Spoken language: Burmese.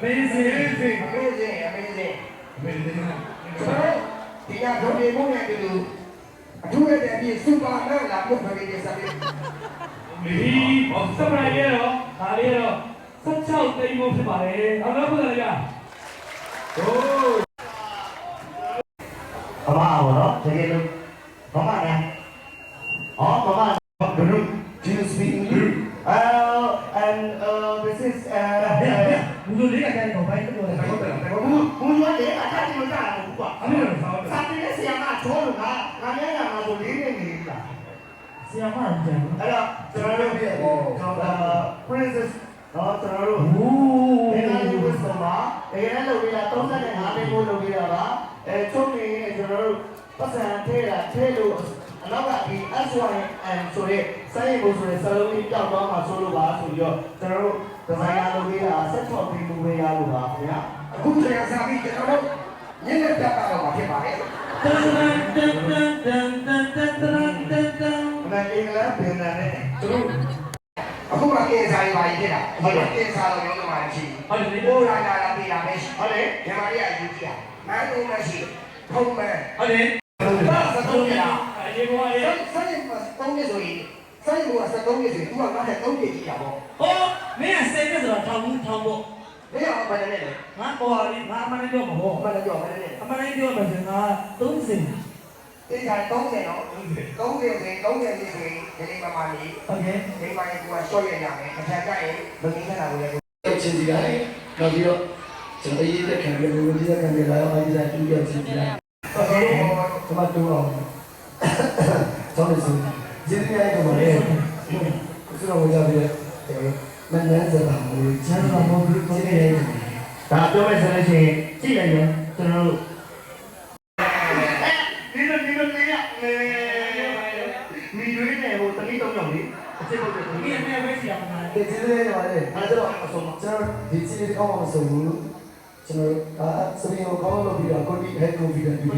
amazing ဒီကဒုတိယဘုံနဲ့တူအထူးရတဲ့အပြင်စူပါနဲ့လာပြုတ်ဖယ်နေစားတယ်ဒီစပရိုက်ရတော့ဒါလေးတော့16သိန်းဖို့ဖြစ်ပါတယ်အောင်လို့ပြန်လာကြဟိုးအမအောင်နော်တကယ်လို့ဘာမှလည်းအော်ဘာမှ Do you speak English? And this is ဘူးလို့လေးကကြားတော့ဘိုင်းတော့တယ်ဟုတ်တယ်ဘုံရွာလေအထားကြီးမကြဘူးကွာအဲ့လိုစာတင်တဲ့ဆရာမချောလို့ငါလည်းငါဆိုလေးနေနေပြီလားဆရာမကြံအဲ့တော့ကျွန်တော်တို့ပြည်princess နော်ကျွန်တော်တို့ဟိုးဒီလိုဝတ်စမှာတကယ်လည်းလုပ်ပြီးတာ35သိန်းကိုလုပ်ပြီးတာပါချုပ်နေကျွန်တော်တို့ပတ်စံထဲလို့အနောက်ကဒီ S1 and ဆိုရဲစိုင်းဘုံဆိုရဲစလုံးကြီးတောက်တော့မှဆိုလို့ပါဆိုပြီးတော့ကျွန်တော်တို့ဒီဇိုင်နာလုပ်ပြီးတာ16သိန်းကိုဝယ်ရလို့ပါခင်ဗျာအခုတရားစားပြီးကျွန်တော်တို့ညနေပြတ်တော့မှာဖြစ်ပါတယ်အမေအင်္ဂလိပ်ပြန်လာတယ်သူတို့အခုမှကင်ဆာတွေပါကြီးဖြစ်တာဟုတ်တယ်ကင်ဆာတော့ရောမှာရှိဟုတ်တယ်ဘိုးလာလာပြေးတာပဲရှိဟုတ်တယ်မြန်မာတွေကယူကြည့်တာမိုင်းလုံးမရှိဖုံးမယ်ဟုတ်တယ်ဒါ73ပြလားအေးဘောအေးစိုင်း3နှစ်ဆိုရင်စိုင်းက73နှစ်ဆိုရင်သူကငါ့ထက်3နှစ်ကြီးတာပေါ့ဟောမင်းကစိတ်နဲ့ဆိုတော့ထောင်ဖို့မင်းအောင်ပါနေတယ်ငါပေါ်ရီငါအမှန်တည်းပြောမှာဟောအမှန်တော့မနေနဲ့အမှန်တည်းပြောမှာဆိုငါ30ဒီက30နော်30ဆိုရင်30နေဆိုရင်ဒီမှာမှနေโอเคဒီမှာကရှော့ရရမယ်အထက်ကရင်မင်းခဏကိုလည်းချင်းစီရတယ်နောက်ပြီးတော့ကျွန်တော်ရေးတဲ့ခံရလို့ဒီခံရလာအောင်အဲဒီစာတူရချင်းစီရတယ်ဟုတ်ကဲ့ကျွန်မတူအောင်ဆောင်းနေစီဒီနေ့ရိုက်တော့လေကျွန်တော်ဝင်ရပြီးမနက်စတာကိုချမ်းသာမှုပြီးကိုနေရတယ်ဒါပြောမယ်ဆိုလို့ရှိရင်ကြည့်လိုက်ရင်ကျွန်တော်တို့ဒီလိုနေမိတွေးနေဟိုတတိ3ယောက်လေအစ်စ်ပုတ်တယ်ဒီနေ့ပဲစီအောင်မှာဒီစီလေးတော့လေအဲ့တော့အဆုံးကျွန်တော်ဒီစီလေးကောင်းအောင်ဆိုလို့ကျွန်တော်စပင်းကိုကောင်းလို့ပြီးတော့ကိုတီဟဲ့ကိုဗီဒီယိုပြီး